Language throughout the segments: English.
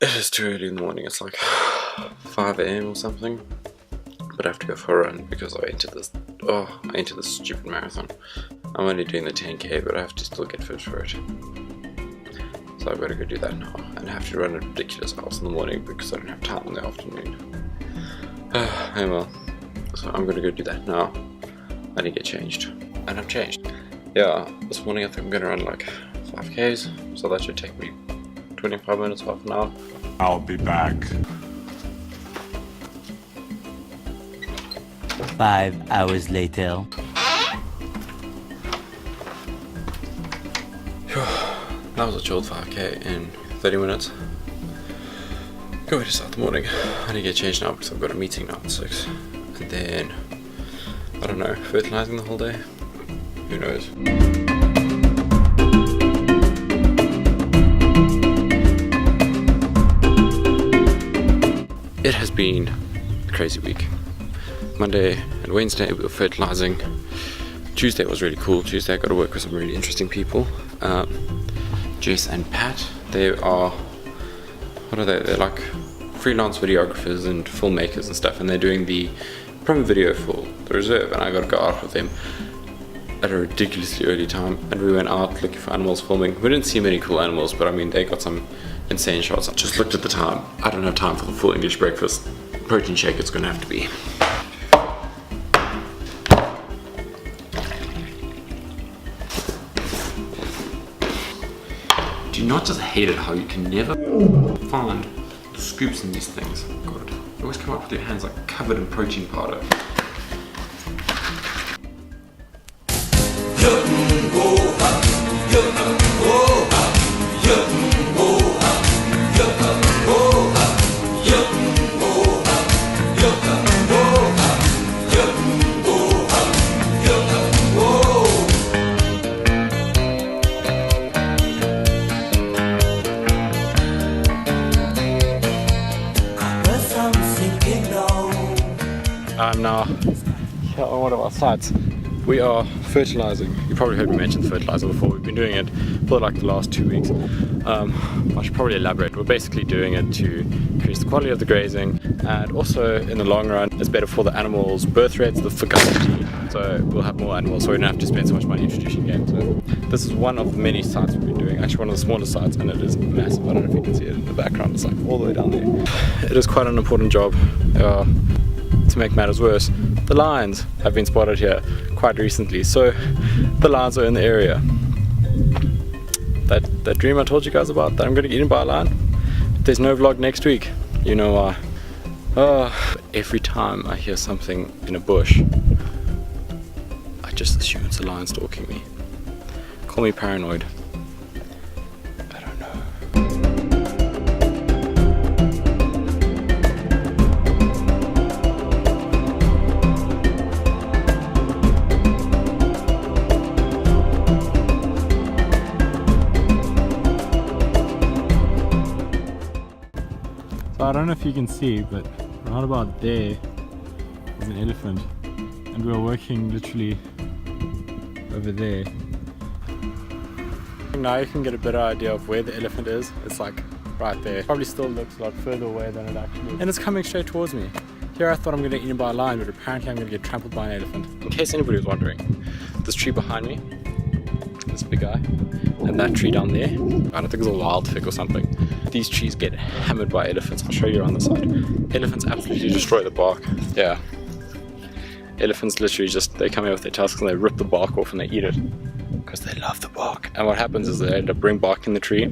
It is too early in the morning, it's like 5 AM or something. But I have to go for a run because I entered this stupid marathon. I'm only doing the 10k, but I have to still get fit for it. So I've got to go do that now. And I have to run at ridiculous hours in the morning because I don't have time in the afternoon. Hey well. So I'm going to go do that now. I need to get changed. And I'm changed. Yeah, this morning I think I'm going to run like 5k's. So that should take me 25 minutes, half an hour. I'll be back. 5 hours later. That was a chilled 5k in 30 minutes. Good way to start the morning. I need to get changed now because I've got a meeting now at 6. And then, I don't know, fertilizing the whole day? Who knows? It has been a crazy week. Monday and Wednesday we were fertilizing. Tuesday was really cool. Tuesday I got to work with some really interesting people. Jess and Pat, they are, what are they? They're like freelance videographers and filmmakers and stuff, and they're doing the promo video for the reserve, and I got to go out with them at a ridiculously early time, and we went out looking for animals filming. We didn't see many cool animals, but I mean they got some insane shots. I just looked at the time. I don't have time for the full English breakfast. Protein shake it's going to have to be. Do you not just hate it how you can never find the scoops in these things? God, you always come up with your hands like covered in protein powder. I'm now here on one of our sites. We are fertilizing. You probably heard me mention fertilizer before. We've been doing it for like the last 2 weeks. I should probably elaborate. We're basically doing it to increase the quality of the grazing, and also in the long run it's better for the animals' birth rates, the fecundity, so we'll have more animals so we don't have to spend so much money introducing game. So this is one of the many sites we've been doing, actually one of the smaller sites, and it is massive. I don't know if you can see it in the background, it's like all the way down there. It is quite an important job. To make matters worse, the lions have been spotted here quite recently, so the lions are in the area. That dream I told you guys about, that I'm going to get eaten by a lion, there's no vlog next week. You know why? Every time I hear something in a bush, I just assume it's a lion stalking me. Call me paranoid. I don't know. So I don't know if you can see, but right about there is an elephant, and we're working literally over there. Now you can get a better idea of where the elephant is. It's like right there. Probably still looks a lot further away than it actually is. And it's coming straight towards me. Here I thought I'm going to get eaten by a lion, but apparently I'm going to get trampled by an elephant. In case anybody was wondering, this tree behind me, this big guy, and that tree down there, I don't think it's a wild fig or something. These trees get hammered by elephants. I'll show you around the side. Elephants absolutely destroy the bark. Yeah. Elephants literally just, they come here with their tusks and they rip the bark off and they eat it. Because they love the bark. And what happens is they end up bringing bark in the tree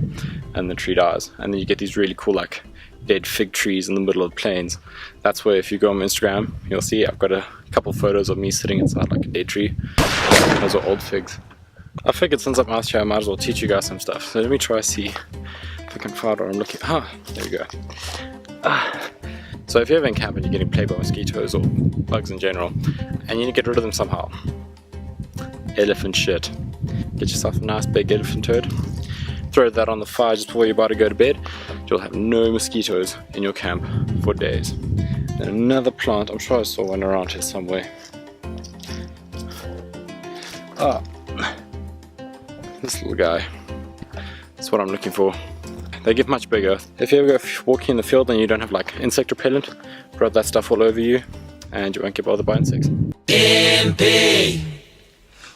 and the tree dies. And then you get these really cool like dead fig trees in the middle of the plains. That's where if you go on Instagram, you'll see I've got a couple photos of me sitting inside like a dead tree. Those are old figs. I figured since I'm out here I might as well teach you guys some stuff. So let me try to see if I can find what I'm looking. There we go. So if you're ever in camp and you're getting plagued by mosquitoes or bugs in general, and you need to get rid of them somehow, elephant shit. Get yourself a nice big elephant turd, throw that on the fire just before you're about to go to bed. You'll have no mosquitoes in your camp for days. And another plant, I'm sure I saw one around here somewhere. This little guy. That's what I'm looking for. They get much bigger. If you ever go walking in the field and you don't have like insect repellent, rub that stuff all over you and you won't get bothered by insects. Impi,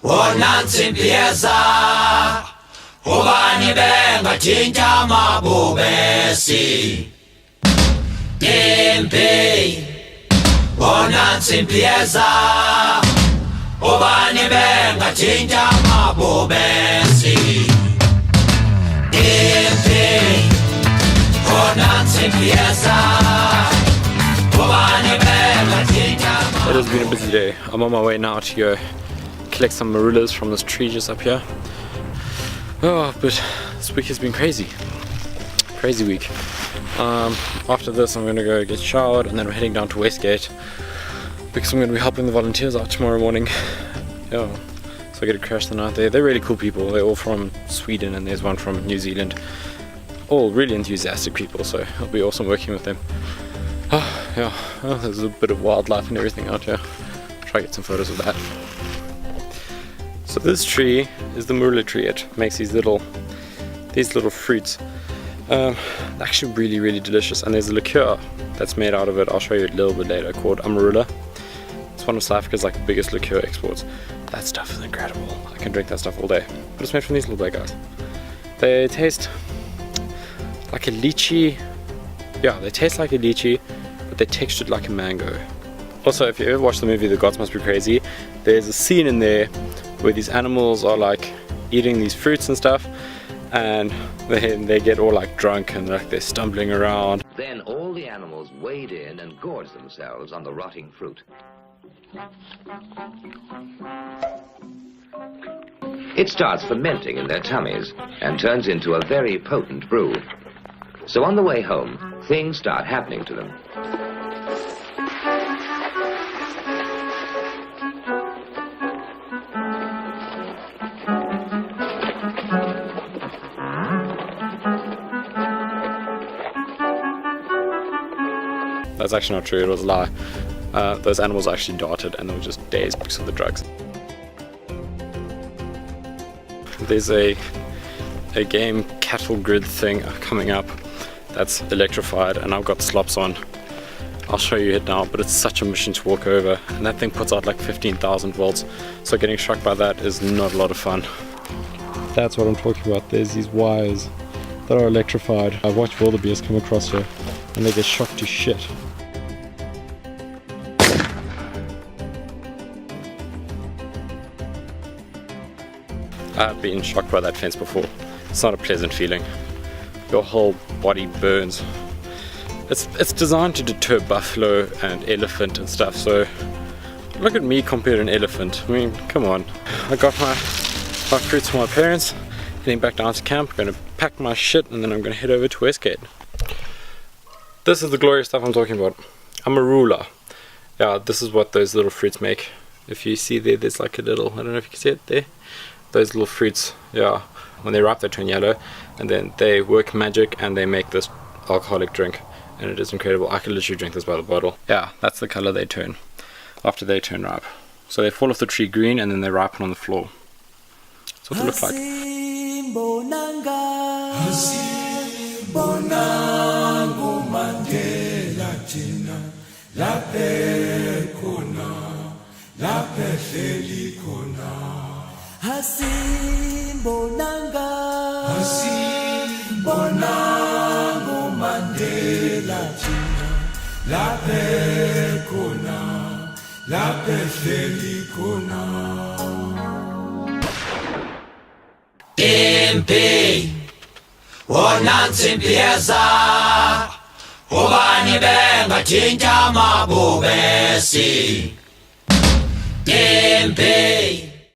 wonansi mpieza, ubani benga tinta mabubesi. Impi, wonansi mpieza, ubani benga tinta mabubesi. Impi, wonansi mpieza, ubani benga tinta. It has been a busy day. I'm on my way now to go collect some marulas from this tree just up here. Oh, but this week has been crazy. Crazy week. After this I'm gonna go get showered and then I'm heading down to Westgate because I'm gonna be helping the volunteers out tomorrow morning. Yeah. So I get to crash the night there. They're really cool people. They're all from Sweden and there's one from New Zealand. All really enthusiastic people, so it'll be awesome working with them. Oh, yeah, oh, there's a bit of wildlife and everything out here. Try to get some photos of that. So this tree is the marula tree. It makes these little fruits. They're actually really delicious, and there's a liqueur that's made out of it. I'll show you a little bit later, called Amarula. It's one of South Africa's like biggest liqueur exports. That stuff is incredible. I can drink that stuff all day. But it's made from these little black guys. They taste like a lychee. Yeah, they taste like a lychee, but they're textured like a mango. Also, if you ever watch the movie The Gods Must Be Crazy, there's a scene in there where these animals are like eating these fruits and stuff, and they get all like drunk and like they're stumbling around. Then all the animals wade in and gorge themselves on the rotting fruit. It starts fermenting in their tummies and turns into a very potent brew. So on the way home, things start happening to them. That's actually not true, it was a lie. Those animals actually darted and they were just dazed because of the drugs. There's a game cattle grid thing coming up that's electrified and I've got slops on. I'll show you it now, but it's such a mission to walk over, and that thing puts out like 15,000 volts, so getting struck by that is not a lot of fun. That's what I'm talking about. There's these wires that are electrified. I've watched wildebeest come across here and they get shocked to shit. I've been shocked by that fence before. It's not a pleasant feeling. Your whole body burns. It's designed to deter buffalo and elephant and stuff, so look at me compared to an elephant. I mean, come on. I got my fruits from my parents, heading back down to camp, gonna pack my shit and then I'm gonna head over to Westgate. This is the glorious stuff I'm talking about. Amarula. Yeah, this is what those little fruits make. If you see there's like a little, I don't know if you can see it there. Those little fruits, yeah, when they ripe they turn yellow, and then they work magic and they make this alcoholic drink, and it is incredible. I could literally drink this by the bottle. Yeah, that's the color they turn after they turn ripe. So they fall off the tree green and then they ripen on the floor. That's what they look like. Hasimbonanga Mandela China laphe khona laphe hleli khona Impi wonansi mpieza ubani benga tinta mabubesi Impi